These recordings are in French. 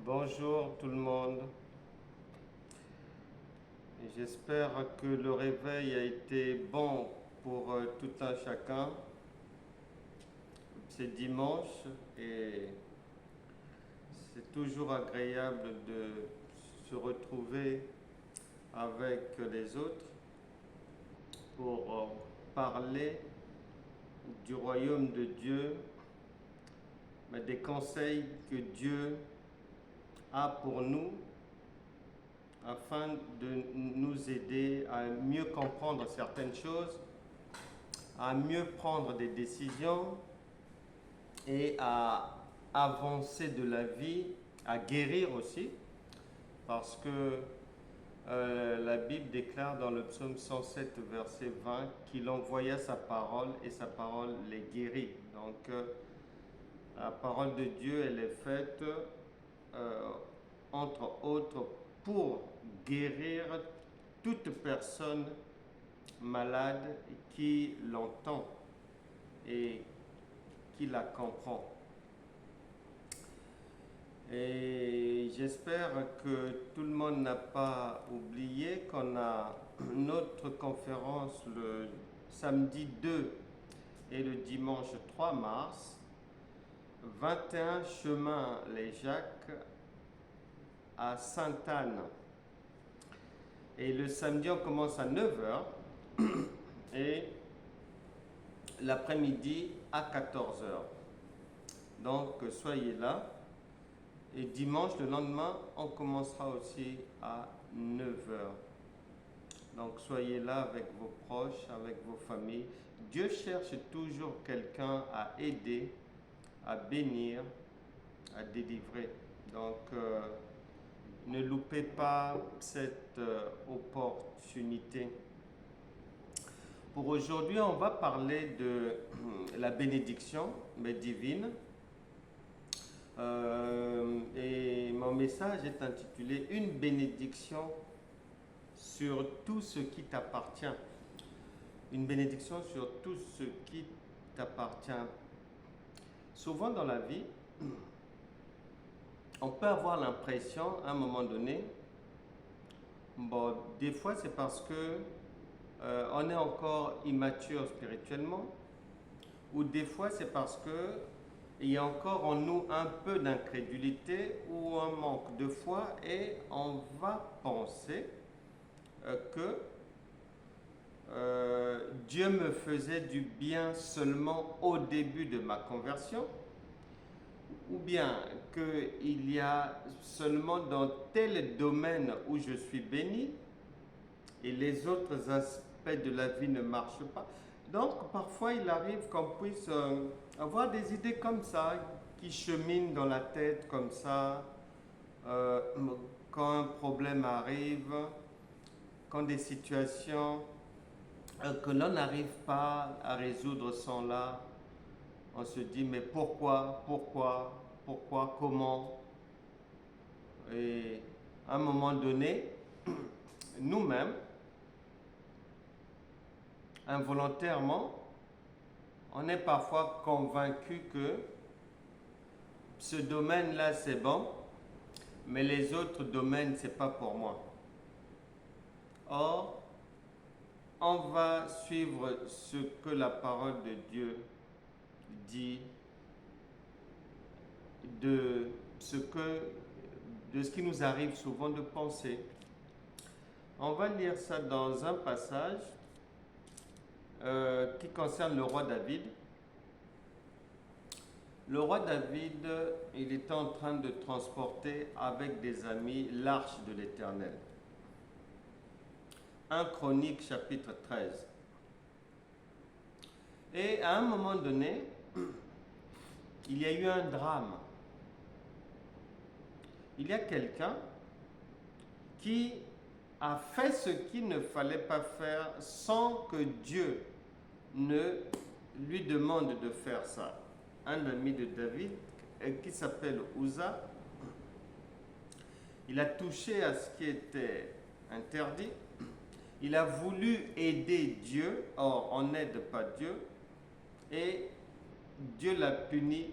Bonjour tout le monde. J'espère que le réveil a été bon pour tout un chacun. C'est dimanche et c'est toujours agréable de se retrouver avec les autres pour parler du royaume de Dieu, mais des conseils que Dieu a pour nous afin de nous aider à mieux comprendre certaines choses, à mieux prendre des décisions et à avancer de la vie, à guérir aussi, parce que la Bible déclare dans le psaume 107, verset 20, qu'il envoya sa parole et sa parole les guérit. Donc la parole de Dieu, elle est faite euh, entre autres pour guérir toute personne malade qui l'entend et qui la comprend. Et j'espère que tout le monde n'a pas oublié qu'on a notre conférence le samedi 2 et le dimanche 3 mars, 21 chemin Les Jacques à Sainte-Anne. Et le samedi, on commence à 9h et l'après-midi à 14h. Donc, soyez là. Et dimanche, le lendemain, on commencera aussi à 9h. Donc, soyez là avec vos proches, avec vos familles. Dieu cherche toujours quelqu'un à aider, à bénir, à délivrer. Donc, ne loupez pas cette opportunité. Pour aujourd'hui, on va parler de la bénédiction, mais divine. Et mon message est intitulé Une bénédiction sur tout ce qui t'appartient. Une bénédiction sur tout ce qui t'appartient. Souvent dans la vie, on peut avoir l'impression à un moment donné, bon, des fois c'est parce que on est encore immature spirituellement, ou des fois c'est parce que il y a encore en nous un peu d'incrédulité ou un manque de foi et on va penser que Dieu me faisait du bien seulement au début de ma conversion, ou bien qu'il y a seulement dans tel domaine où je suis béni et les autres aspects de la vie ne marchent pas. Donc parfois il arrive qu'on puisse avoir des idées comme ça qui cheminent dans la tête comme ça quand un problème arrive, quand des situations que l'on n'arrive pas à résoudre sont là, on se dit mais pourquoi, comment? Et à un moment donné, nous-mêmes, involontairement, on est parfois convaincu que ce domaine-là c'est bon, mais les autres domaines c'est pas pour moi. Or, on va suivre ce que la parole de Dieu dit de ce qui nous arrive souvent de penser. On va lire ça dans un passage qui concerne le roi David. Le roi David, il était en train de transporter avec des amis l'arche de l'Éternel. 1 Chronique chapitre 13. Et à un moment donné, il y a eu un drame. Il y a quelqu'un qui a fait ce qu'il ne fallait pas faire sans que Dieu ne lui demande de faire ça. Un ami de David qui s'appelle Uza, il a touché à ce qui était interdit. Il a voulu aider Dieu, or on n'aide pas Dieu, et Dieu l'a puni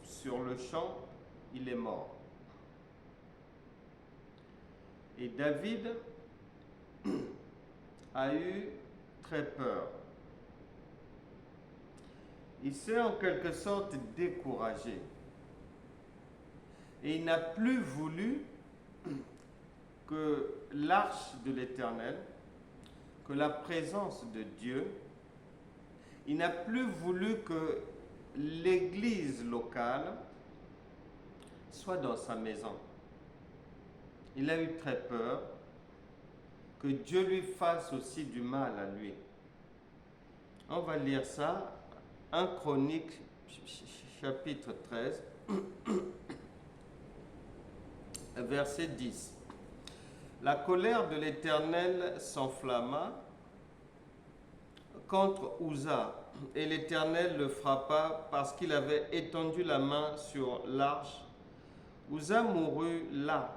sur le champ, il est mort. Et David a eu très peur. Il s'est en quelque sorte découragé. Et il n'a plus voulu que l'arche de l'Éternel, que la présence de Dieu, il n'a plus voulu que l'église locale soit dans sa maison. Il a eu très peur que Dieu lui fasse aussi du mal à lui. On va lire ça, 1 Chronique, chapitre 13, verset 10. La colère de l'Éternel s'enflamma contre Uza, et l'Éternel le frappa parce qu'il avait étendu la main sur l'arche. Uza mourut là,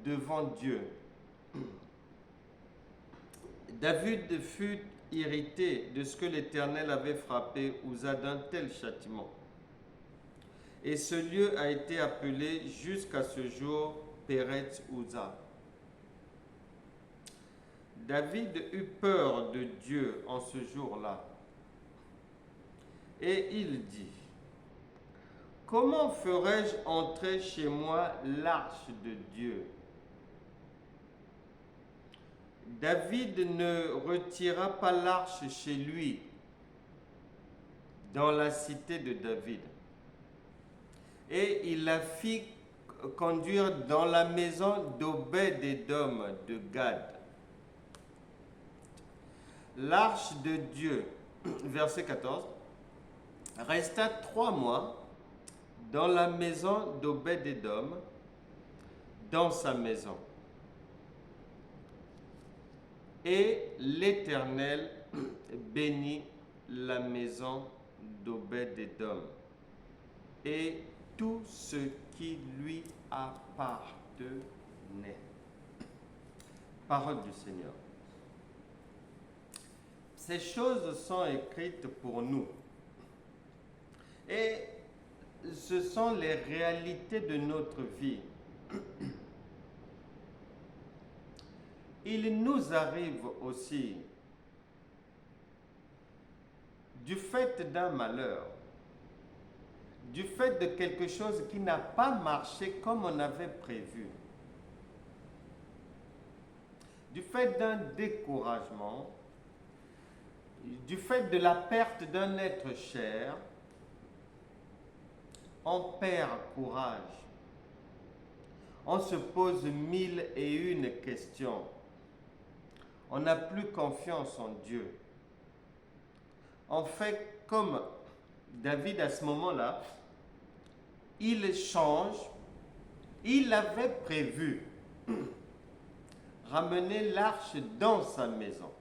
devant Dieu. David fut irrité de ce que l'Éternel avait frappé Uza d'un tel châtiment. Et ce lieu a été appelé jusqu'à ce jour Péretz Uza. David eut peur de Dieu en ce jour-là. Et il dit, comment ferais-je entrer chez moi l'arche de Dieu? David ne retira pas l'arche chez lui, dans la cité de David. Et il la fit conduire dans la maison d'Obed-Édom de Gad. L'arche de Dieu, verset 14, resta 3 mois dans la maison d'Obed-Édom, dans sa maison. Et l'Éternel bénit la maison d'Obed-Édom et tout ce qui lui appartenait. Parole du Seigneur. Ces choses sont écrites pour nous. Et ce sont les réalités de notre vie. Il nous arrive aussi, du fait d'un malheur, du fait de quelque chose qui n'a pas marché comme on avait prévu, du fait d'un découragement, du fait de la perte d'un être cher, on perd courage. On se pose 1001 questions. On n'a plus confiance en Dieu. On fait comme David à ce moment-là, il change, il avait prévu ramener l'arche dans sa maison,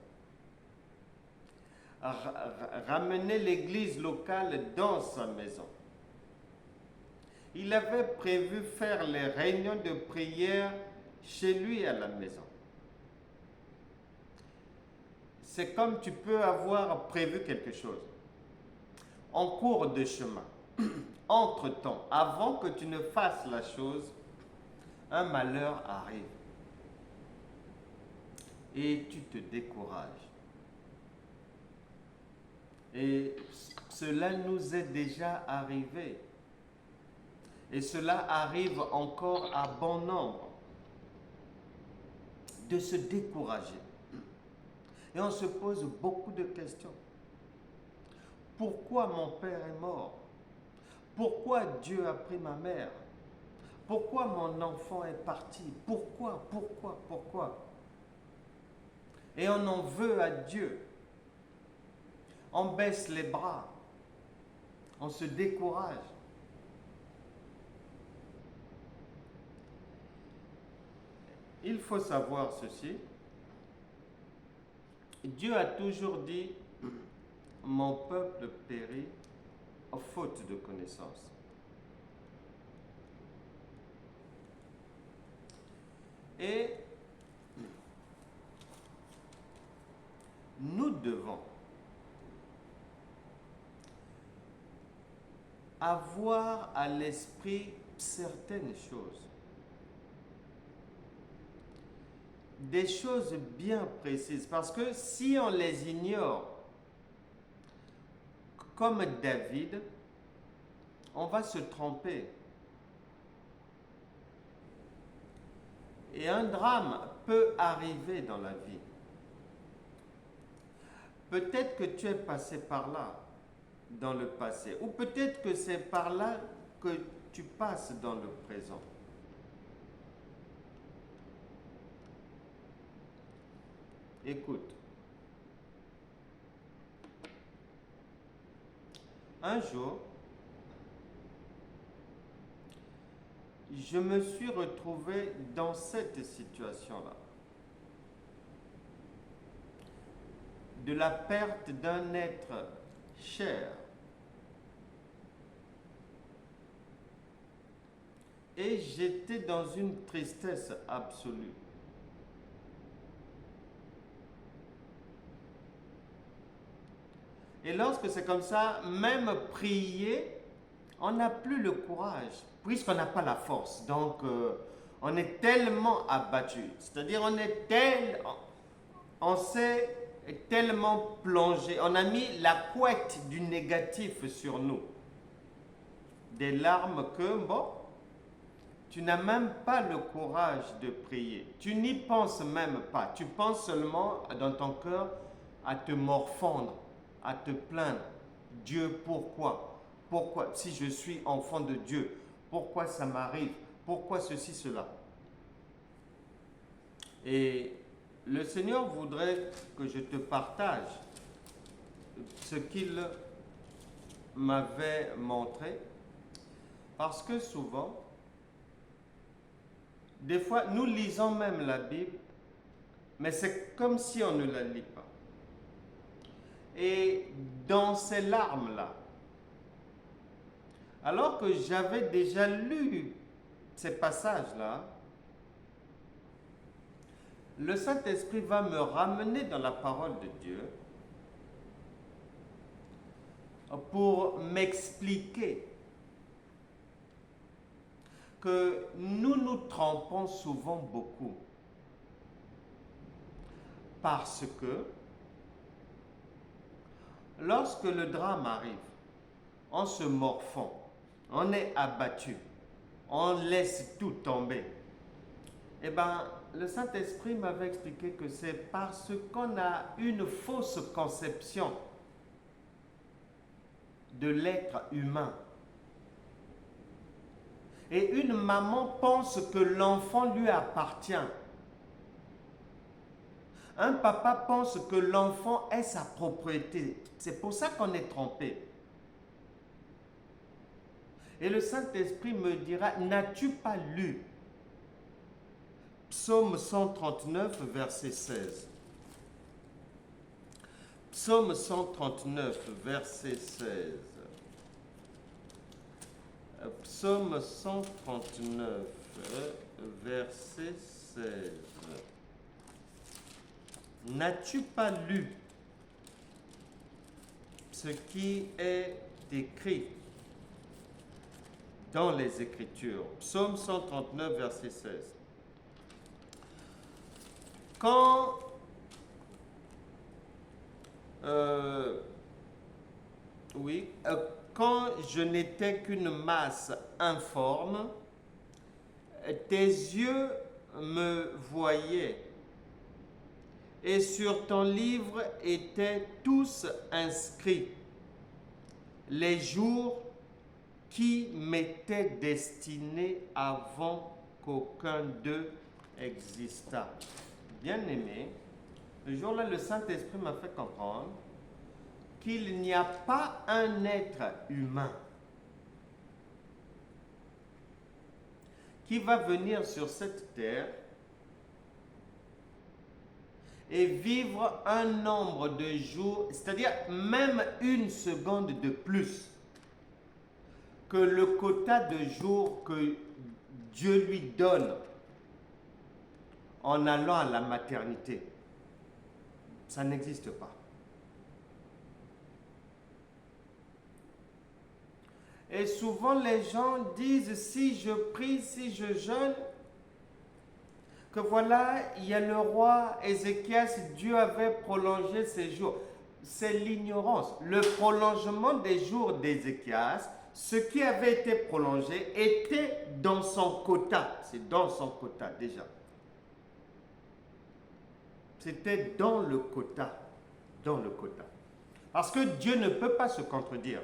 ramener l'église locale dans sa maison. Il avait prévu faire les réunions de prière chez lui à la maison. C'est comme tu peux avoir prévu quelque chose. En cours de chemin, entre-temps, avant que tu ne fasses la chose, un malheur arrive. Et tu te décourages. Et cela nous est déjà arrivé. Et cela arrive encore à bon nombre. De se décourager. Et on se pose beaucoup de questions. Pourquoi mon père est mort? Pourquoi Dieu a pris ma mère? Pourquoi mon enfant est parti? Pourquoi? Et on en veut à Dieu. On baisse les bras. On se décourage. Il faut savoir ceci. Dieu a toujours dit, mon peuple périt faute de connaissance. Et nous devons avoir à l'esprit certaines choses. des choses bien précises. Parce que si on les ignore, comme David, on va se tromper. Et un drame peut arriver dans la vie. Peut-être que tu es passé par là dans le passé, ou peut-être que c'est par là que tu passes dans le présent. Écoute, un jour, je me suis retrouvé dans cette situation-là, de la perte d'un être cher. Et j'étais dans une tristesse absolue. Et lorsque c'est comme ça, même prier, on n'a plus le courage, puisqu'on n'a pas la force. Donc, on est tellement abattu. C'est-à-dire, on s'est tellement plongé. On a mis la couette du négatif sur nous. Des larmes que, bon, tu n'as même pas le courage de prier. Tu n'y penses même pas. Tu penses seulement dans ton cœur à te morfondre, à te plaindre. Dieu, pourquoi? Pourquoi, si je suis enfant de Dieu, pourquoi ça m'arrive? Pourquoi ceci, cela? Et le Seigneur voudrait que je te partage ce qu'il m'avait montré, parce que souvent, des fois, nous lisons même la Bible, mais c'est comme si on ne la lit pas. Et dans ces larmes-là, alors que j'avais déjà lu ces passages-là, le Saint-Esprit va me ramener dans la parole de Dieu pour m'expliquer que nous nous trompons souvent beaucoup. Parce que lorsque le drame arrive, on se morfond, on est abattu, on laisse tout tomber. Eh bien, le Saint-Esprit m'avait expliqué que c'est parce qu'on a une fausse conception de l'être humain. Et une maman pense que l'enfant lui appartient. Un papa pense que l'enfant est sa propriété. C'est pour ça qu'on est trompé. Et le Saint-Esprit me dira, n'as-tu pas lu Psaume 139, verset 16. Psaume 139, verset 16. Psaume 139, verset 16. N'as-tu pas lu ce qui est écrit dans les Écritures? Psaume 139, verset 16. Quand quand je n'étais qu'une masse informe, tes yeux me voyaient, et sur ton livre étaient tous inscrits les jours qui m'étaient destinés avant qu'aucun d'eux existât. Bien-aimé, le jour-là, le Saint-Esprit m'a fait comprendre qu'il n'y a pas un être humain qui va venir sur cette terre et vivre un nombre de jours, c'est-à-dire même une seconde de plus que le quota de jours que Dieu lui donne en allant à la maternité. Ça n'existe pas. Et souvent les gens disent, si je prie, si je jeûne, que voilà, il y a le roi Ézéchias, Dieu avait prolongé ses jours. C'est l'ignorance. Le prolongement des jours d'Ézéchias, ce qui avait été prolongé était dans son quota. C'est dans son quota déjà. C'était dans le quota. Dans le quota. Parce que Dieu ne peut pas se contredire.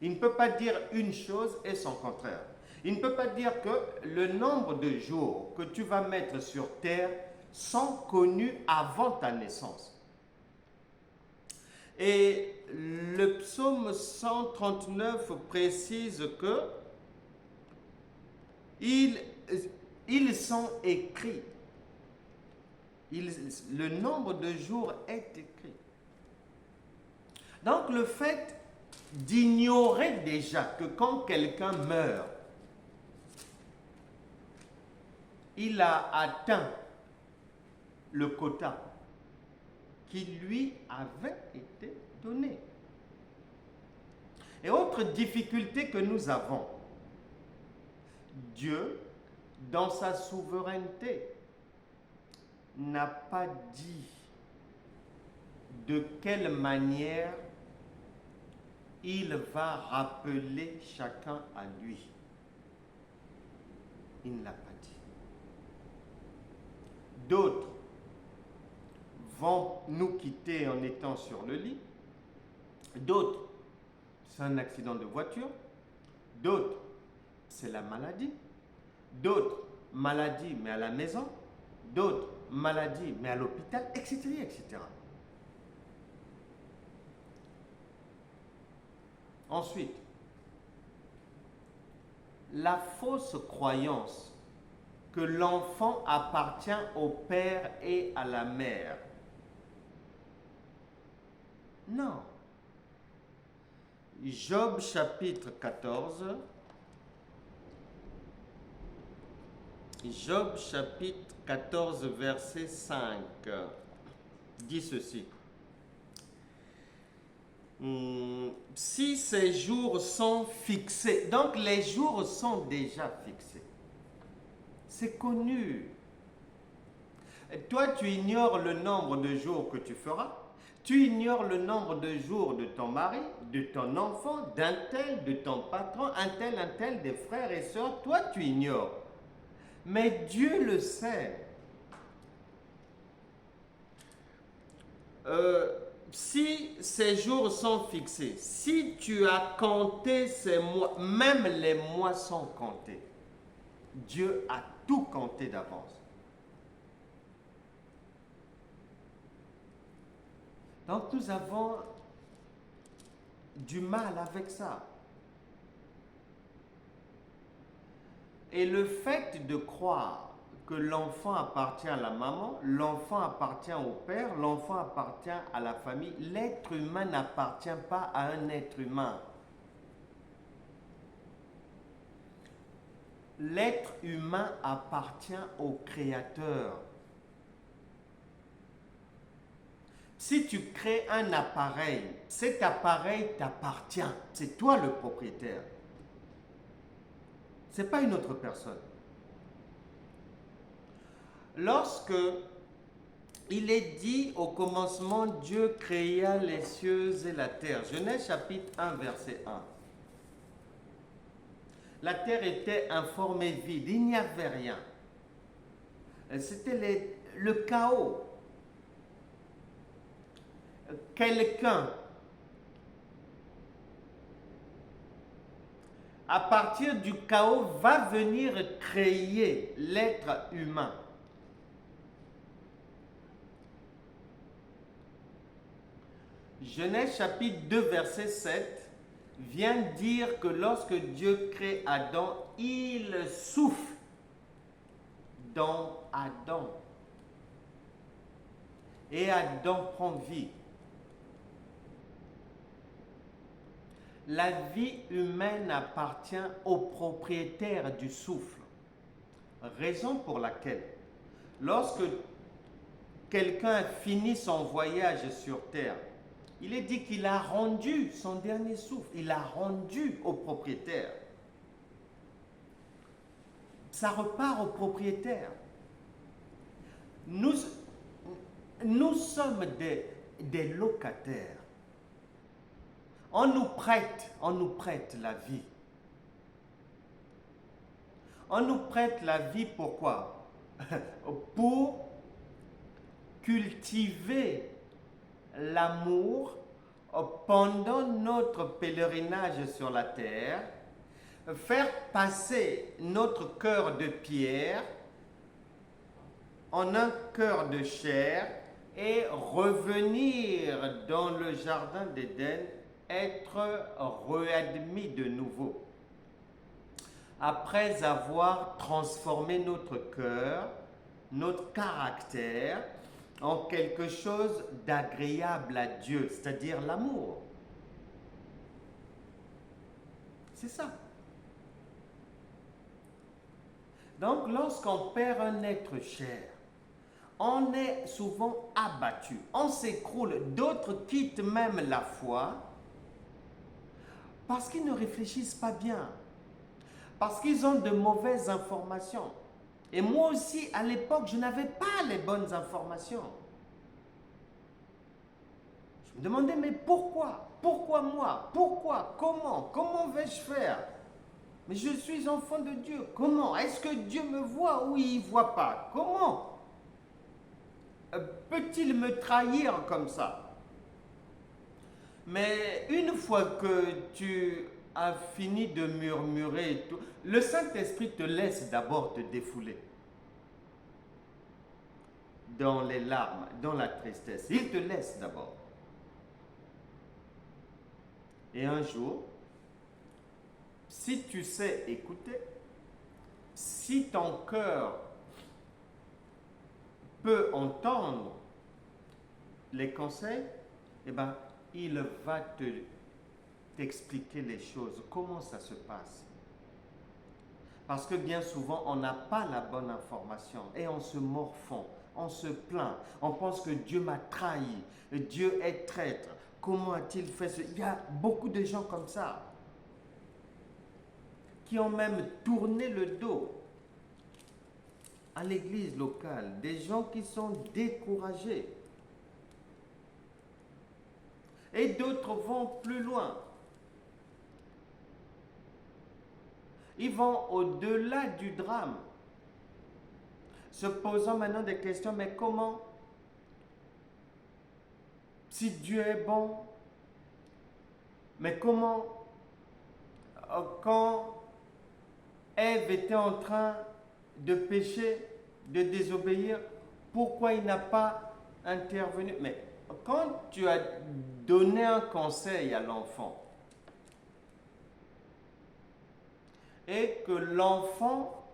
Il ne peut pas dire une chose et son contraire. Il ne peut pas dire que le nombre de jours que tu vas mettre sur terre sont connus avant ta naissance. Et le psaume 139 précise que ils sont écrits. Le nombre de jours est écrit. Donc le fait d'ignorer déjà que quand quelqu'un meurt, il a atteint le quota qui lui avait été donné. Et autre difficulté que nous avons, Dieu, dans sa souveraineté, n'a pas dit de quelle manière il va rappeler chacun à lui. Il ne l'a pas dit. D'autres vont nous quitter en étant sur le lit. D'autres, c'est un accident de voiture. D'autres, c'est la maladie. D'autres, maladie mais à la maison. D'autres, maladie mais à l'hôpital, etc., etc. Ensuite, la fausse croyance que l'enfant appartient au père et à la mère. Non. Job chapitre 14. Job chapitre 14 verset 5 dit ceci. Si ces jours sont fixés, donc les jours sont déjà fixés. C'est connu. Et toi, tu ignores le nombre de jours que tu feras. Tu ignores le nombre de jours de ton mari, de ton enfant, d'un tel, de ton patron, un tel, des frères et sœurs. Toi, tu ignores. Mais Dieu le sait. Si ces jours sont fixés, si tu as compté ces mois, même les mois sont comptés. Dieu a tout compté d'avance. Donc nous avons du mal avec ça. Et le fait de croire que l'enfant appartient à la maman, l'enfant appartient au père, l'enfant appartient à la famille, l'être humain n'appartient pas à un être humain. L'être humain appartient au Créateur. Si tu crées un appareil, cet appareil t'appartient. C'est toi le propriétaire. Ce n'est pas une autre personne. Lorsque il est dit au commencement, Dieu créa les cieux et la terre. Genèse chapitre 1, verset 1. La terre était informée vide, il n'y avait rien. C'était le chaos. Quelqu'un, à partir du chaos, va venir créer l'être humain. Genèse chapitre 2, verset 7 vient dire que lorsque Dieu crée Adam, il souffle dans Adam. Et Adam prend vie. La vie humaine appartient au propriétaire du souffle. Raison pour laquelle, lorsque quelqu'un finit son voyage sur terre, il est dit qu'il a rendu son dernier souffle, il a rendu au propriétaire. Ça repart au propriétaire. Nous, nous sommes des locataires. On nous prête la vie. On nous prête la vie pourquoi? Pour cultiver l'amour pendant notre pèlerinage sur la terre, faire passer notre cœur de pierre en un cœur de chair et revenir dans le jardin d'Éden, être réadmis de nouveau. Après avoir transformé notre cœur, notre caractère, en quelque chose d'agréable à Dieu, c'est-à-dire l'amour. C'est ça. Donc, lorsqu'on perd un être cher, on est souvent abattu, on s'écroule, d'autres quittent même la foi parce qu'ils ne réfléchissent pas bien, parce qu'ils ont de mauvaises informations. Et moi aussi, à l'époque, je n'avais pas les bonnes informations. Je me demandais, mais pourquoi? Pourquoi moi? Pourquoi? Comment? Comment vais-je faire? Mais je suis enfant de Dieu. Comment? Est-ce que Dieu me voit ou il ne voit pas? Comment? Peut-il me trahir comme ça? Mais une fois que tu as fini de murmurer et tout, le Saint-Esprit te laisse d'abord te défouler dans les larmes, dans la tristesse. Il te laisse d'abord. Et un jour, si tu sais écouter, si ton cœur peut entendre les conseils, eh ben, il va t'expliquer les choses, comment ça se passe. Parce que bien souvent, on n'a pas la bonne information et on se morfond, on se plaint, on pense que Dieu m'a trahi, Dieu est traître. Comment a-t-il fait ça? Il y a beaucoup de gens comme ça qui ont même tourné le dos à l'église locale, des gens qui sont découragés. Et d'autres vont plus loin. Ils vont au-delà du drame, se posant maintenant des questions, mais comment? Si Dieu est bon, mais comment? Quand Ève était en train de pécher, de désobéir, pourquoi il n'a pas intervenu? Mais quand tu as donné un conseil à l'enfant et que l'enfant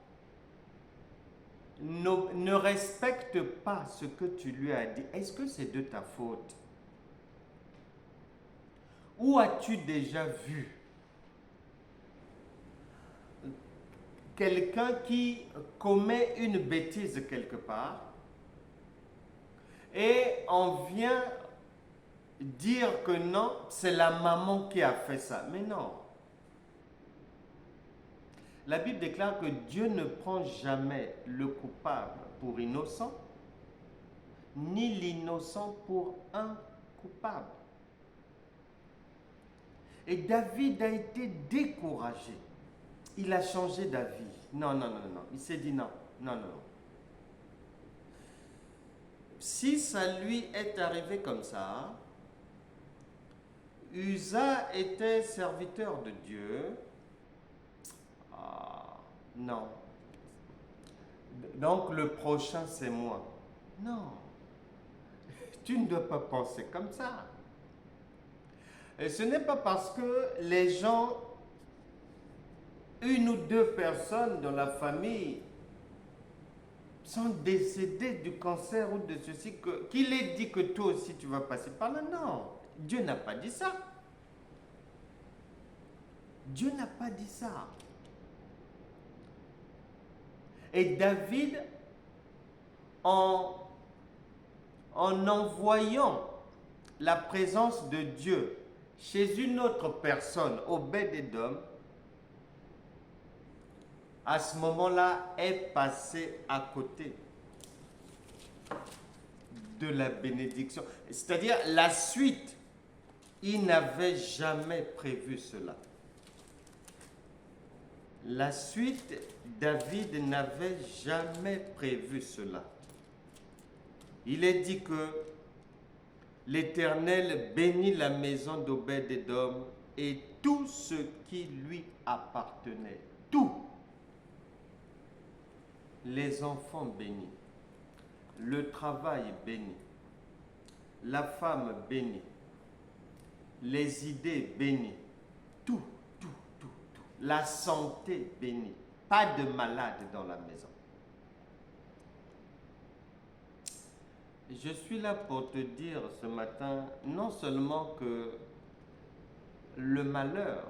ne respecte pas ce que tu lui as dit, est-ce que c'est de ta faute? Où as-tu déjà vu quelqu'un qui commet une bêtise quelque part et on vient dire que non, c'est la maman qui a fait ça? Mais non. La Bible déclare que Dieu ne prend jamais le coupable pour innocent, ni l'innocent pour un coupable. Et David a été découragé. Il a changé d'avis. Non. Il s'est dit non. Si ça lui est arrivé comme ça, Uza était serviteur de Dieu. Non. Donc le prochain, c'est moi. Non. Tu ne dois pas penser comme ça. Et ce n'est pas parce que les gens, une ou deux personnes dans la famille sont décédées du cancer ou de ceci, qu'il est dit que toi aussi tu vas passer par là. Non, Dieu n'a pas dit ça. Dieu n'a pas dit ça. Et David, en envoyant la présence de Dieu chez une autre personne, Obed-Édom, à ce moment-là, est passé à côté. de la bénédiction. C'est-à-dire la suite. Il n'avait jamais prévu cela. La suite, David n'avait jamais prévu cela. Il est dit que l'Éternel bénit la maison d'Obed-Édom et tout ce qui lui appartenait. Tout. Les enfants bénis, le travail béni, la femme bénie, les idées bénies, tout, tout, tout, tout. La santé bénie, pas de malade dans la maison. Je suis là pour te dire ce matin, non seulement que le malheur,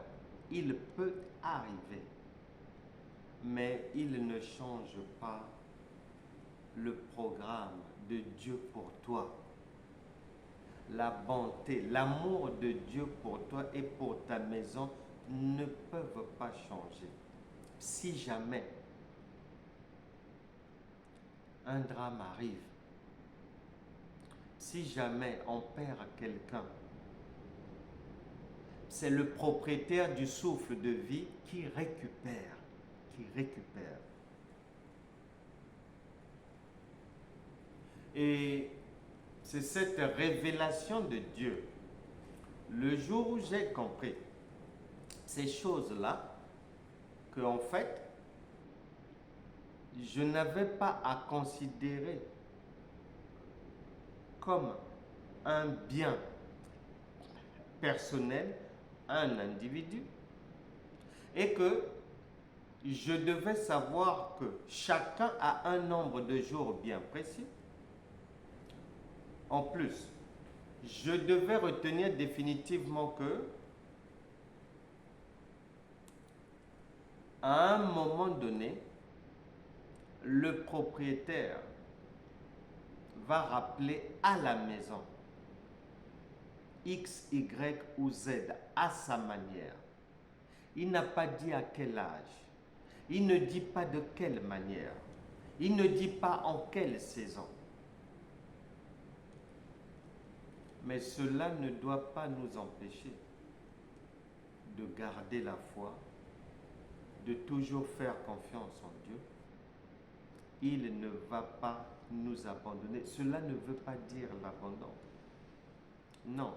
il peut arriver, mais il ne change pas le programme de Dieu pour toi. La bonté, l'amour de Dieu pour toi et pour ta maison ne peuvent pas changer. Si jamais un drame arrive, si jamais on perd quelqu'un, c'est le propriétaire du souffle de vie qui récupère, Et c'est cette révélation de Dieu. Le jour où j'ai compris ces choses-là, qu'en fait, je n'avais pas à considérer comme un bien personnel, un individu, et que je devais savoir que chacun a un nombre de jours bien précis. En plus, je devais retenir définitivement que à un moment donné, le propriétaire va rappeler à la maison X, Y ou Z à sa manière. Il n'a pas dit à quel âge. Il ne dit pas de quelle manière. Il ne dit pas en quelle saison. Mais cela ne doit pas nous empêcher de garder la foi, de toujours faire confiance en Dieu. Il ne va pas nous abandonner. Cela ne veut pas dire l'abandon. Non.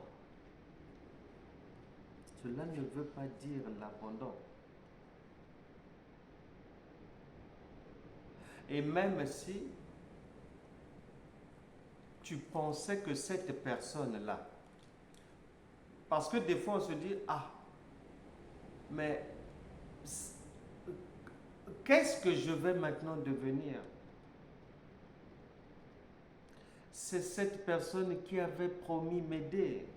Cela ne veut pas dire l'abandon. Et même si tu pensais que cette personne-là, parce que des fois on se dit, ah, mais qu'est-ce que je vais maintenant devenir? C'est cette personne qui avait promis m'aider.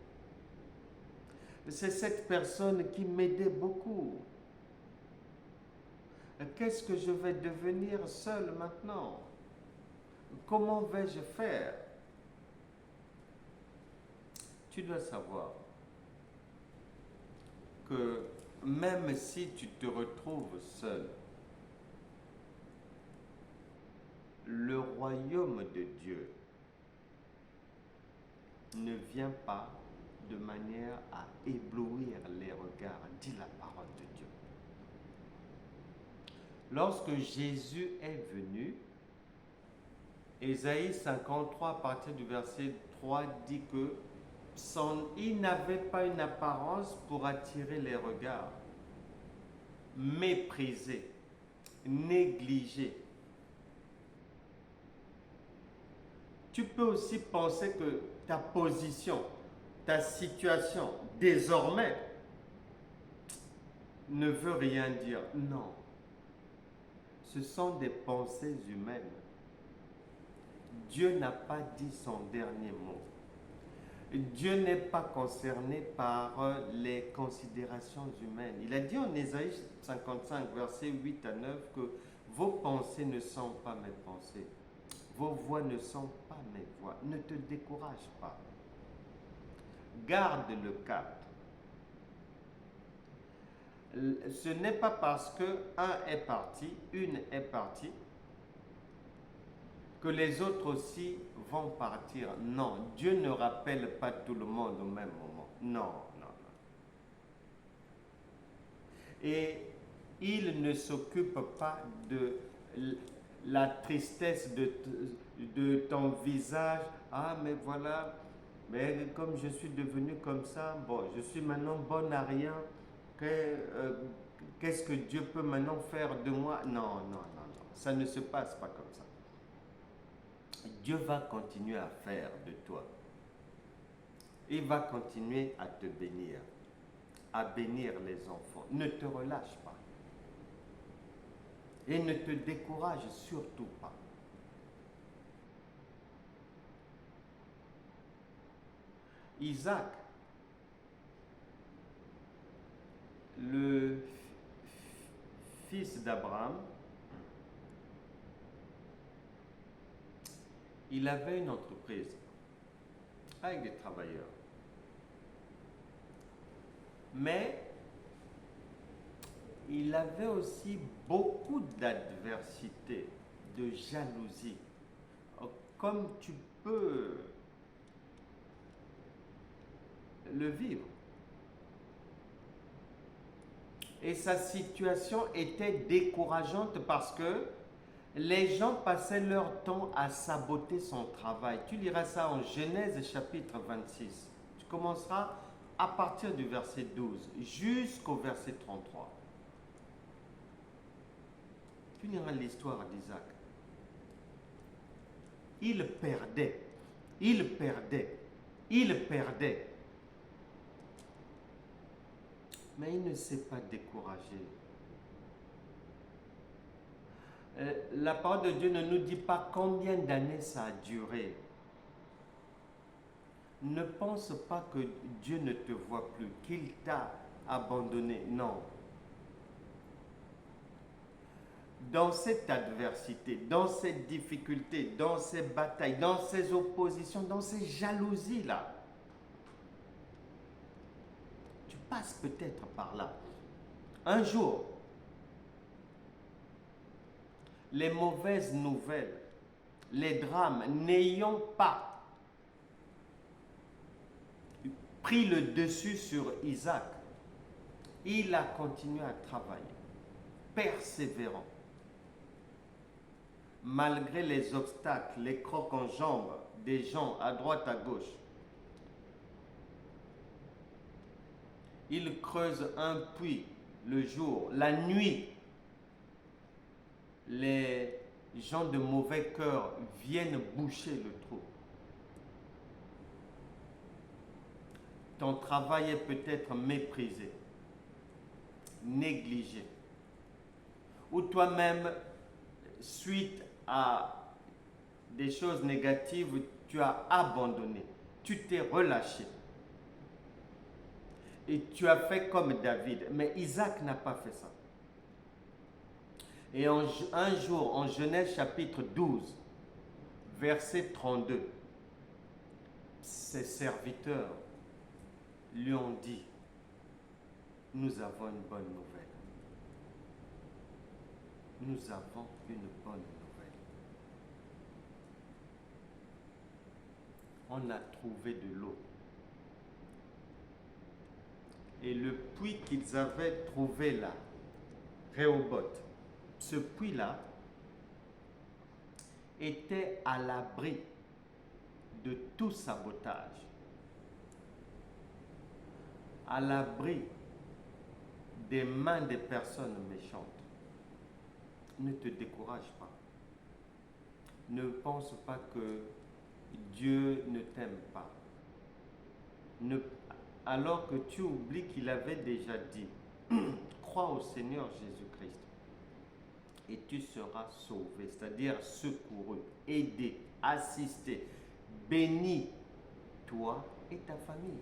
C'est cette personne qui m'aidait beaucoup. Qu'est-ce que je vais devenir seul maintenant? Comment vais-je faire? Tu dois savoir que même si tu te retrouves seul, le royaume de Dieu ne vient pas de manière à éblouir les regards, dit la parole de Dieu. Lorsque Jésus est venu, Ésaïe 53, à partir du verset 3, dit que il n'avait pas une apparence pour attirer les regards, méprisé, négligé. Tu peux aussi penser que ta position, ta situation, désormais, ne veut rien dire. Non. Ce sont des pensées humaines. Dieu n'a pas dit son dernier mot. Dieu n'est pas concerné par les considérations humaines. Il a dit en Ésaïe 55, versets 8 à 9, que vos pensées ne sont pas mes pensées. Vos voix ne sont pas mes voix. Ne te décourage pas. Garde le cap. Ce n'est pas parce que un est parti, une est partie, que les autres aussi vont partir. Non, Dieu ne rappelle pas tout le monde au même moment. Non, non, non. Et il ne s'occupe pas de la tristesse de ton visage. Ah, mais voilà, mais comme je suis devenu comme ça, bon, je suis maintenant bon à rien. Qu'est-ce que Dieu peut maintenant faire de moi? Non, non, non, non. Ça ne se passe pas comme ça. Dieu va continuer à faire de toi. Il va continuer à te bénir, à bénir les enfants. Ne te relâche pas. Et ne te décourage surtout pas. Isaac, le fils d'Abraham, il avait une entreprise avec des travailleurs. Mais il avait aussi beaucoup d'adversité, de jalousie, comme tu peux le vivre. Et sa situation était décourageante parce que les gens passaient leur temps à saboter son travail. Tu liras ça en Genèse chapitre 26. Tu commenceras à partir du verset 12 jusqu'au verset 33. Tu liras l'histoire d'Isaac. Il perdait, il perdait, il perdait. Mais il ne s'est pas découragé. La parole de Dieu ne nous dit pas combien d'années ça a duré. Ne pense pas que Dieu ne te voit plus, qu'il t'a abandonné. Non. Dans cette adversité, dans cette difficulté, dans ces batailles, dans ces oppositions, dans ces jalousies-là, tu passes peut-être par là. Un jour, les mauvaises nouvelles, les drames n'ayant pas pris le dessus sur Isaac, il a continué à travailler, persévérant. Malgré les obstacles, les crocs en jambes des gens à droite, à gauche. Il creuse un puits le jour, la nuit. Les gens de mauvais cœur viennent boucher le trou. Ton travail est peut-être méprisé, négligé. Ou toi-même, suite à des choses négatives, tu as abandonné, tu t'es relâché. Et tu as fait comme David. Mais Isaac n'a pas fait ça. Et un jour, en Genèse chapitre 12, verset 32, ses serviteurs lui ont dit, nous avons une bonne nouvelle. Nous avons une bonne nouvelle. On a trouvé de l'eau. Et le puits qu'ils avaient trouvé là, Rehoboth, ce puits-là était à l'abri de tout sabotage, à l'abri des mains des personnes méchantes. Ne te décourage pas. Ne pense pas que Dieu ne t'aime pas. Alors que tu oublies qu'il avait déjà dit, crois au Seigneur Jésus-Christ et tu seras sauvé, c'est-à-dire secouru, aidé, assisté, béni, toi et ta famille.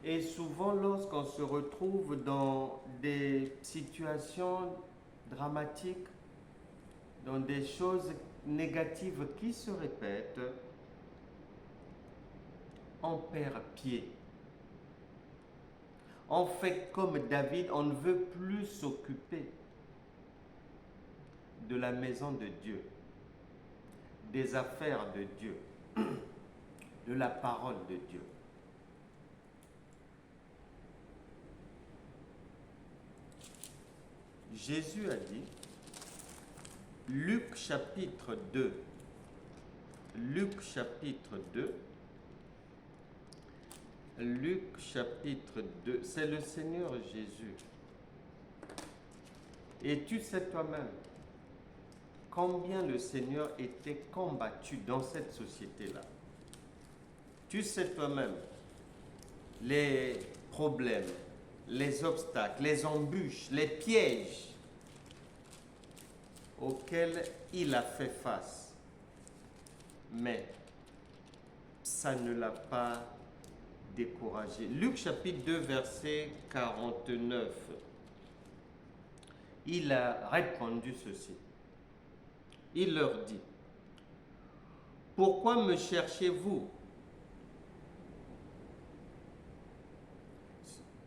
Et souvent, lorsqu'on se retrouve dans des situations dramatiques, dans des choses négatives qui se répètent, on perd pied. On fait comme David, on ne veut plus s'occuper de la maison de Dieu, des affaires de Dieu, de la parole de Dieu. Jésus a dit, Luc chapitre 2, Luc chapitre 2, Luc chapitre 2, c'est le Seigneur Jésus. Et tu sais toi-même combien le Seigneur était combattu dans cette société-là. Tu sais toi-même les problèmes, les obstacles, les embûches, les pièges auxquels il a fait face. Mais ça ne l'a pas découragé. Luc chapitre 2, verset 49. Il a répondu ceci. Il leur dit, « Pourquoi me cherchez-vous »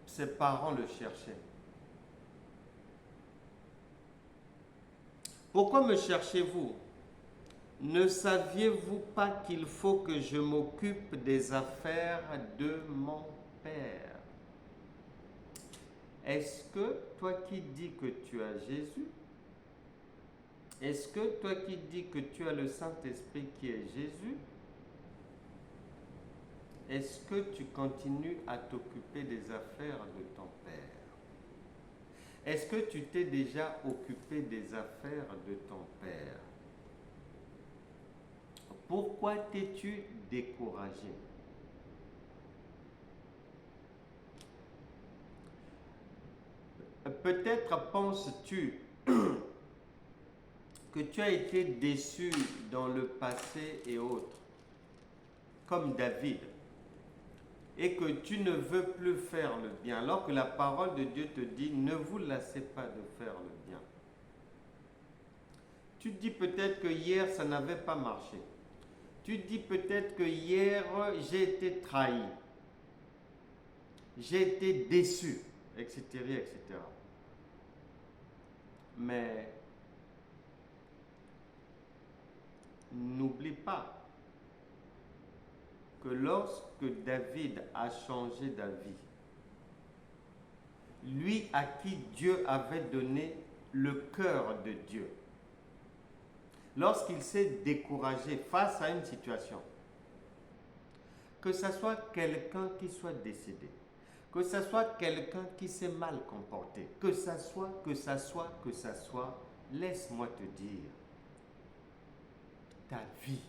Ses parents le cherchaient. « Pourquoi me cherchez-vous? Ne saviez-vous pas qu'il faut que je m'occupe des affaires de mon Père ?» Est-ce que toi qui dis que tu as Jésus, est-ce que toi qui dis que tu as le Saint-Esprit qui est Jésus, est-ce que tu continues à t'occuper des affaires de ton Père? Est-ce que tu t'es déjà occupé des affaires de ton Père? Pourquoi t'es-tu découragé? Peut-être penses-tu que tu as été déçu dans le passé et autres, comme David, et que tu ne veux plus faire le bien, alors que la parole de Dieu te dit, ne vous lassez pas de faire le bien. Tu te dis peut-être que hier, ça n'avait pas marché. Tu te dis peut-être que hier, j'ai été trahi, j'ai été déçu, etc., etc. Mais n'oublie pas que lorsque David a changé d'avis, lui à qui Dieu avait donné le cœur de Dieu, lorsqu'il s'est découragé face à une situation, que ce soit quelqu'un qui soit décédé, que ce soit quelqu'un qui s'est mal comporté, que ça soit, laisse-moi te dire, ta vie,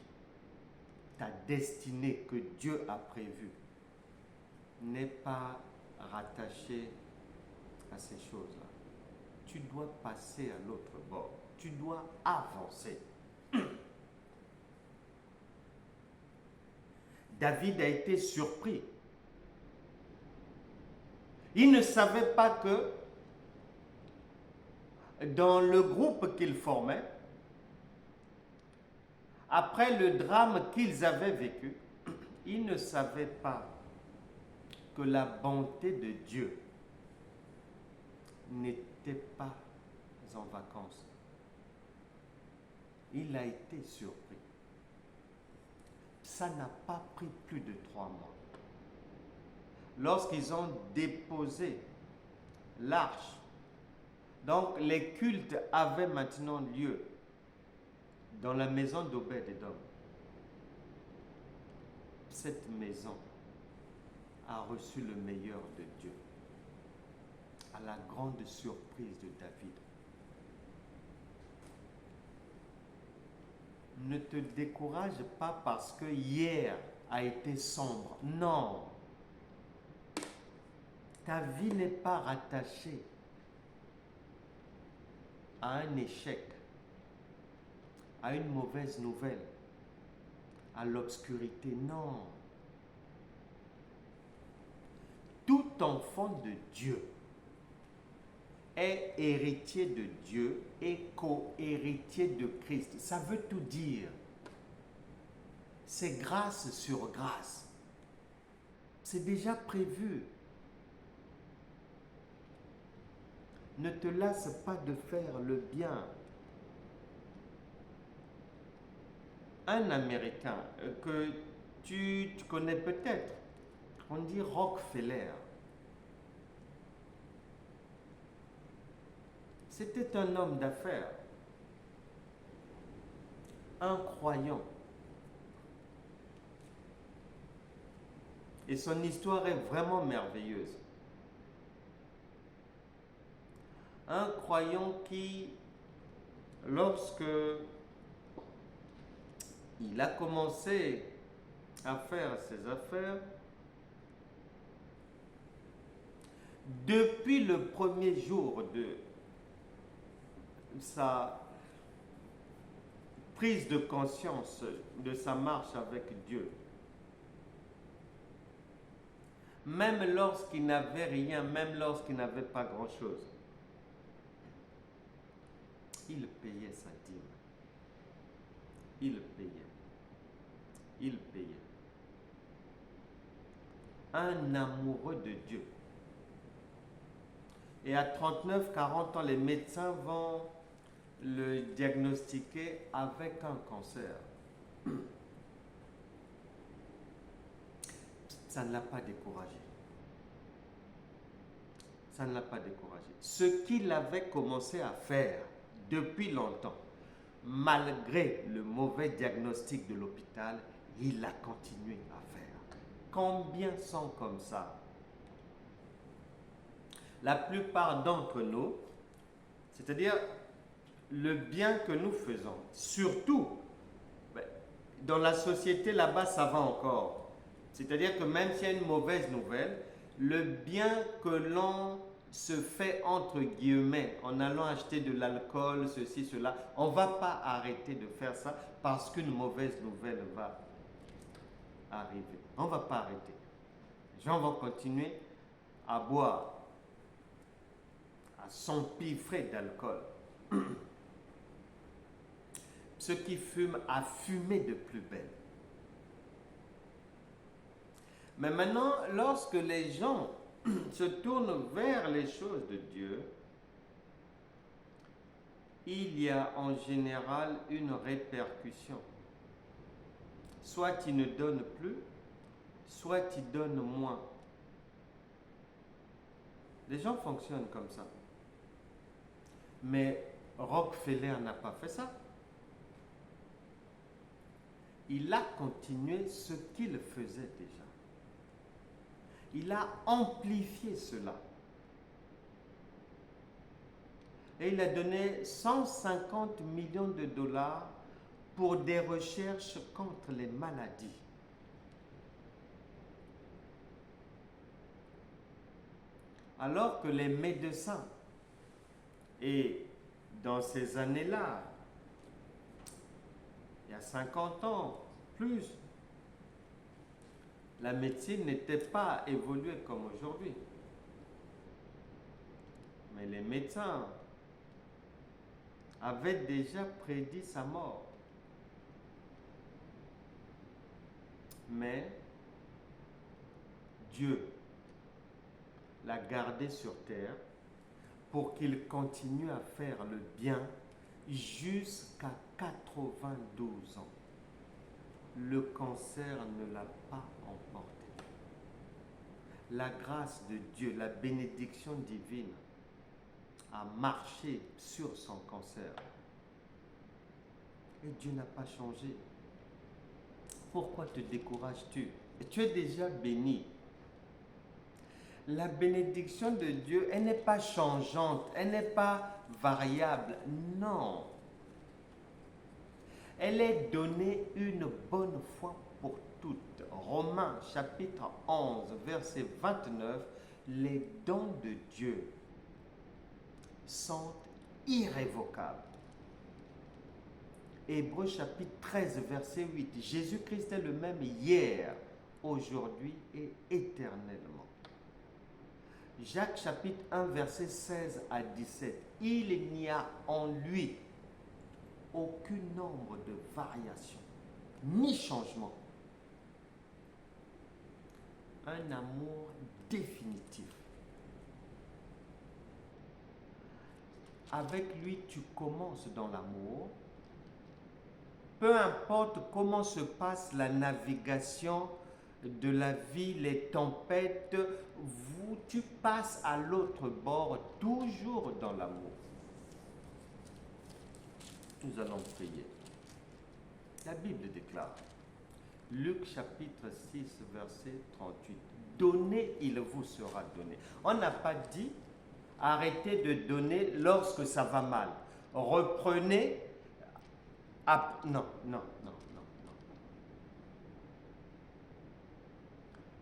ta destinée que Dieu a prévue n'est pas rattachée à ces choses-là. Tu dois passer à l'autre bord. Tu dois avancer. David a été surpris. Il ne savait pas que dans le groupe qu'il formait, après le drame qu'ils avaient vécu, il ne savait pas que la bonté de Dieu n'était pas en vacances. Il a été surpris. Ça n'a pas pris plus de 3 mois. Lorsqu'ils ont déposé l'arche, donc les cultes avaient maintenant lieu dans la maison d'Obed-Édom. Cette maison a reçu le meilleur de Dieu, à la grande surprise de David. Ne te décourage pas parce que hier a été sombre. Non. Ta vie n'est pas rattachée à un échec, à une mauvaise nouvelle, à l'obscurité. Non. Tout enfant de Dieu est héritier de Dieu et co-héritier de Christ. Ça veut tout dire. C'est grâce sur grâce. C'est déjà prévu. Ne te lasse pas de faire le bien. un Américain que tu connais peut-être, on dit Rockefeller. C'était un homme d'affaires, un croyant. Et son histoire est vraiment merveilleuse. Un croyant qui, lorsque il a commencé à faire ses affaires, depuis le premier jour de sa prise de conscience de sa marche avec Dieu, même lorsqu'il n'avait rien, même lorsqu'il n'avait pas grand-chose, il payait sa dîme. Il payait. Il payait. Un amoureux de Dieu. Et à 39, 40 ans, les médecins vont le diagnostiquer avec un cancer. Ça ne l'a pas découragé. Ça ne l'a pas découragé. Ce qu'il avait commencé à faire depuis longtemps, malgré le mauvais diagnostic de l'hôpital, il a continué à faire. Combien sont comme ça? La plupart d'entre nous, c'est-à-dire le bien que nous faisons, surtout dans la société là-bas, ça va encore. C'est-à-dire que même s'il y a une mauvaise nouvelle, le bien que l'on se fait entre guillemets en allant acheter de l'alcool, ceci, cela, on ne va pas arrêter de faire ça parce qu'une mauvaise nouvelle va arriver. On ne va pas arrêter. Les gens vont continuer à boire, à s'empiffrer d'alcool. Ceux qui fument à fumer de plus belle. Mais maintenant, lorsque les gens se tournent vers les choses de Dieu, il y a en général une répercussion. Soit ils ne donnent plus, soit ils donnent moins. Les gens fonctionnent comme ça. Mais Rockefeller n'a pas fait ça. Il a continué ce qu'il faisait déjà. Il a amplifié cela. Et il a donné 150 millions de dollars pour des recherches contre les maladies. Alors que les médecins, et dans ces années-là, il y a 50 ans, plus, la médecine n'était pas évoluée comme aujourd'hui. Mais les médecins avaient déjà prédit sa mort. Mais Dieu l'a gardé sur terre pour qu'il continue à faire le bien jusqu'à 92 ans. Le cancer ne l'a pas emporté. La grâce de Dieu, la bénédiction divine a marché sur son cancer. Et Dieu n'a pas changé. Pourquoi te décourages-tu? Tu es déjà béni. La bénédiction de Dieu, elle n'est pas changeante, elle n'est pas variable. Non. Elle est donnée une bonne fois pour toutes. Romains chapitre 11, verset 29, les dons de Dieu sont irrévocables. Hébreux chapitre 13, verset 8, Jésus-Christ est le même hier, aujourd'hui et éternellement. Jacques chapitre 1, verset 16 à 17, il n'y a en lui aucun nombre de variations, ni changement. Un amour définitif. Avec lui, tu commences dans l'amour Peu importe comment se passe la navigation de la vie, les tempêtes, tu passes à l'autre bord, toujours dans l'amour. Nous allons prier. La Bible déclare, Luc chapitre 6, verset 38, donnez, il vous sera donné. On n'a pas dit, arrêtez de donner lorsque ça va mal. Reprenez. Non, non, non, non, non.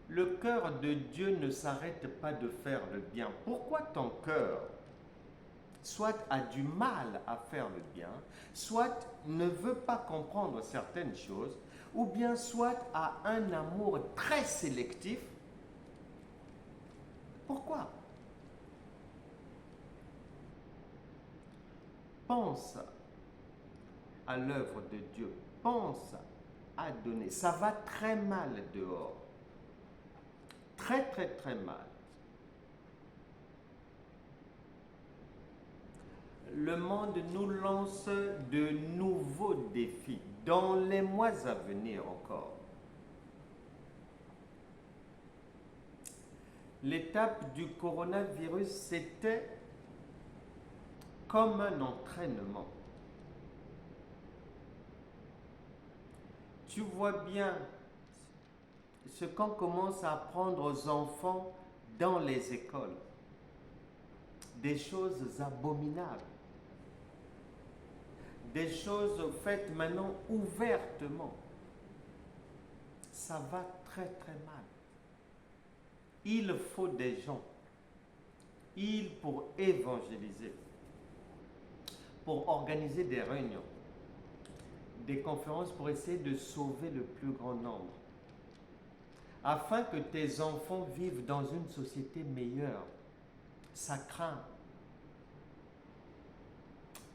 Le cœur de Dieu ne s'arrête pas de faire le bien. Pourquoi ton cœur soit a du mal à faire le bien, soit ne veut pas comprendre certaines choses, ou bien soit a un amour très sélectif? Pourquoi? Pense à l'œuvre de Dieu, pense à donner. Ça va très mal dehors, très très très mal. Le monde nous lance de nouveaux défis dans les mois à venir encore. L'étape du coronavirus, c'était comme un entraînement. Tu vois bien ce qu'on commence à apprendre aux enfants dans les écoles. Des choses abominables. Des choses faites maintenant ouvertement. Ça va très très mal. Il faut des gens. Pour évangéliser, pour organiser des réunions, des conférences pour essayer de sauver le plus grand nombre, afin que tes enfants vivent dans une société meilleure. Ça craint.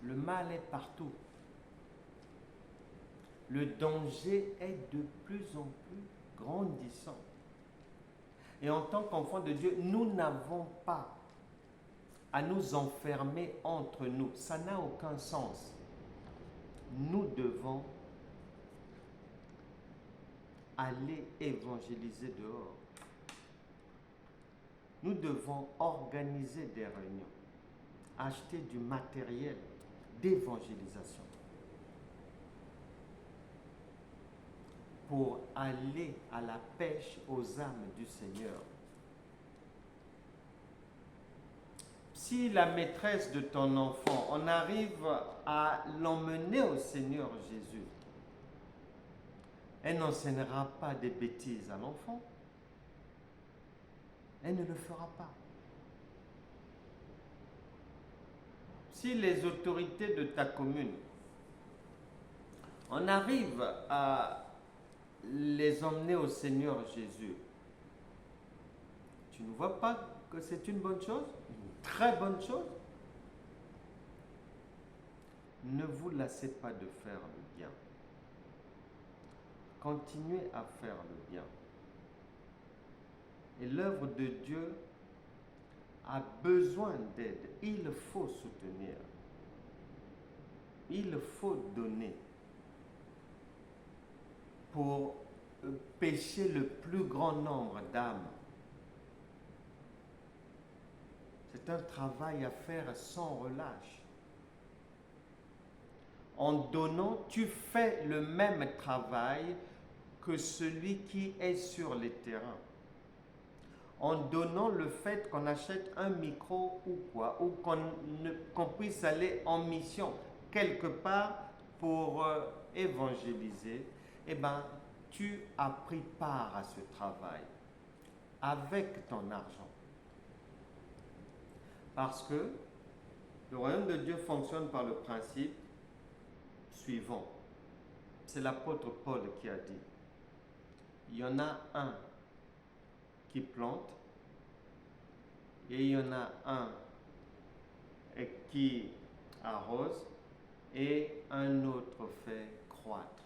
Le mal est partout. Le danger est de plus en plus grandissant. Et en tant qu'enfants de Dieu, nous n'avons pas à nous enfermer entre nous. Ça n'a aucun sens. Nous devons aller évangéliser dehors. Nous devons organiser des réunions, acheter du matériel d'évangélisation pour aller à la pêche aux âmes du Seigneur. Si la maîtresse de ton enfant, on arrive à l'emmener au Seigneur Jésus, elle n'enseignera pas des bêtises à l'enfant. Elle ne le fera pas. Si les autorités de ta commune, on arrive à les emmener au Seigneur Jésus, tu ne vois pas que c'est une bonne chose? Une très bonne chose? Ne vous lassez pas de faire le bien. Continuez à faire le bien. Et l'œuvre de Dieu a besoin d'aide. Il faut soutenir. Il faut donner pour pêcher le plus grand nombre d'âmes. C'est un travail à faire sans relâche. En donnant, tu fais le même travail que celui qui est sur les terrains. En donnant le fait qu'on achète un micro ou quoi, ou qu'on puisse aller en mission quelque part pour évangéliser, eh bien, tu as pris part à ce travail avec ton argent. Parce que le royaume de Dieu fonctionne par le principe suivant. C'est l'apôtre Paul qui a dit, il y en a un qui plante et il y en a un qui arrose et un autre fait croître.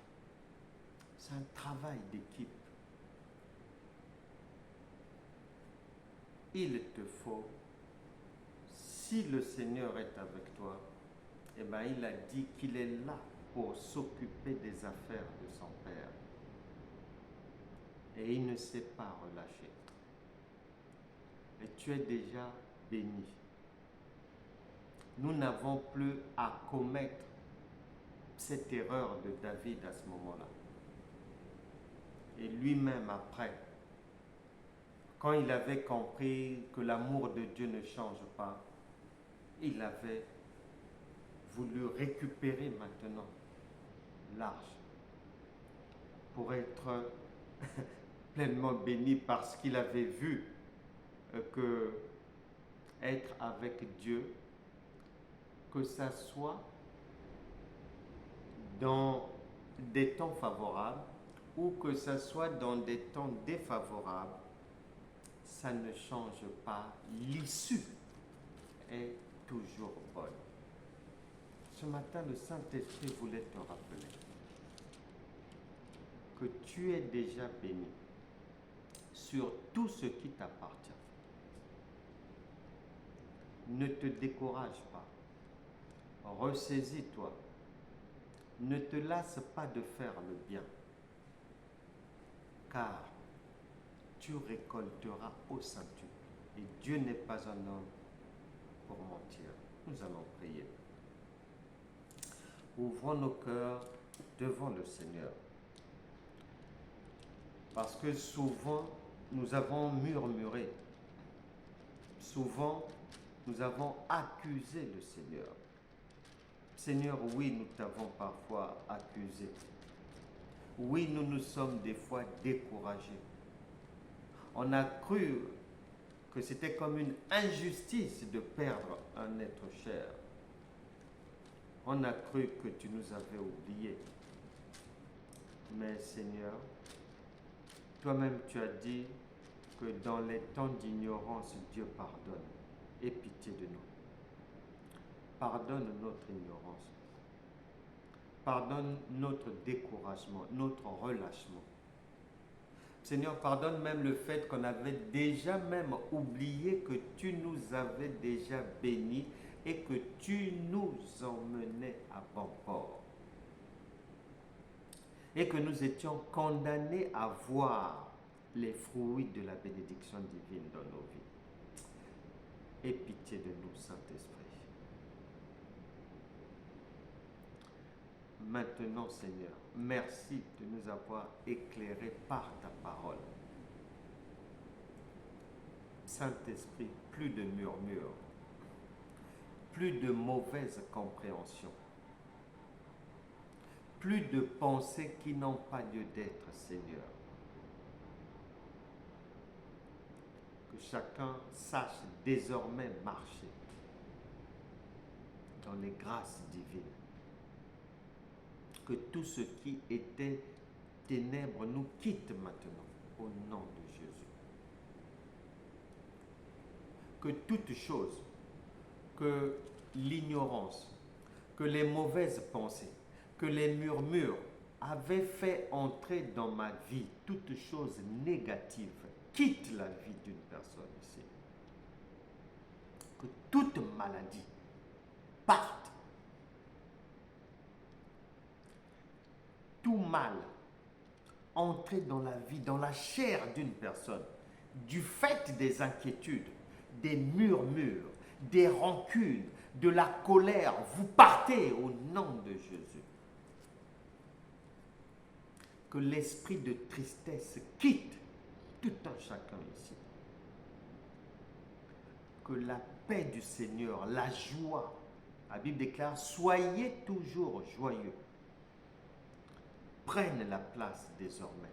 C'est un travail d'équipe. Il te faut, si le Seigneur est avec toi, eh bien il a dit qu'il est là pour s'occuper des affaires de son père. Et il ne s'est pas relâché. Et tu es déjà béni. Nous n'avons plus à commettre cette erreur de David à ce moment-là. Et lui-même après, quand il avait compris que l'amour de Dieu ne change pas, il avait voulu récupérer maintenant l'arche pour être pleinement béni parce qu'il avait vu que être avec Dieu, que ça soit dans des temps favorables ou que ça soit dans des temps défavorables, ça ne change pas. L'issue est toujours bonne. Ce matin, le Saint-Esprit voulait te rappeler que tu es déjà béni sur tout ce qui t'appartient. Ne te décourage pas. Ressaisis-toi. Ne te lasse pas de faire le bien, car tu récolteras au centuple. Et Dieu n'est pas un homme pour mentir. Nous allons prier. Ouvrons nos cœurs devant le Seigneur. Parce que souvent, nous avons murmuré. Souvent, nous avons accusé le Seigneur. Seigneur, oui, nous t'avons parfois accusé. Oui, nous nous sommes des fois découragés. On a cru que c'était comme une injustice de perdre un être cher. On a cru que tu nous avais oubliés. Mais Seigneur, toi-même tu as dit que dans les temps d'ignorance, Dieu pardonne. Aie pitié de nous. Pardonne notre ignorance. Pardonne notre découragement, notre relâchement. Seigneur, pardonne même le fait qu'on avait déjà même oublié que tu nous avais déjà bénis et que tu nous emmenais à bon port. Et que nous étions condamnés à voir les fruits de la bénédiction divine dans nos vies. Aie pitié de nous, Saint-Esprit. Maintenant, Seigneur, merci de nous avoir éclairés par ta parole. Saint-Esprit, plus de murmures, plus de mauvaise compréhension, plus de pensées qui n'ont pas lieu d'être, Seigneur. Que chacun sache désormais marcher dans les grâces divines. Que tout ce qui était ténèbres nous quitte maintenant, au nom de Jésus. Que toute chose, que l'ignorance, que les mauvaises pensées, que les murmures avaient fait entrer dans ma vie, toute chose négative, quitte la vie d'une personne ici. Que toute maladie parte. Tout mal entrer dans la vie, dans la chair d'une personne, du fait des inquiétudes, des murmures, des rancunes, de la colère, vous partez au nom de Jésus. Que l'esprit de tristesse quitte tout un chacun ici. Que la paix du Seigneur, la joie, la Bible déclare, soyez toujours joyeux, prennent la place désormais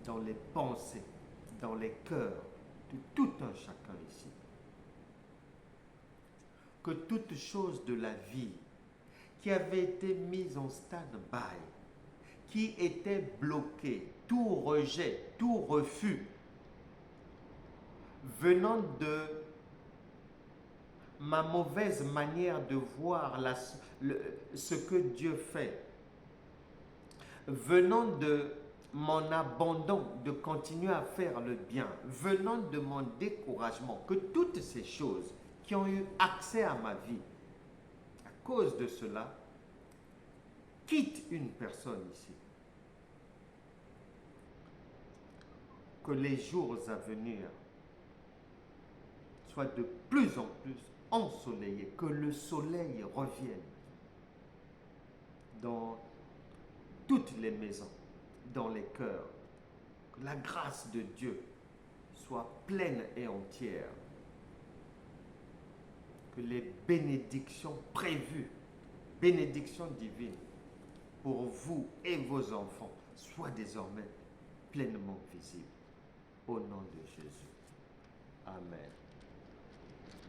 dans les pensées, dans les cœurs de tout un chacun ici. Que toute chose de la vie qui avait été mise en stand-by, qui était bloquée, tout rejet, tout refus, venant de ma mauvaise manière de voir ce que Dieu fait, venant de mon abandon de continuer à faire le bien, venant de mon découragement, que toutes ces choses qui ont eu accès à ma vie, à cause de cela, quitte une personne ici, que les jours à venir soient de plus en plus ensoleillés, que le soleil revienne dans toutes les maisons, dans les cœurs, que la grâce de Dieu soit pleine et entière, que les bénédictions prévues, bénédictions divines pour vous et vos enfants soient désormais pleinement visibles. Au nom de Jésus. Amen.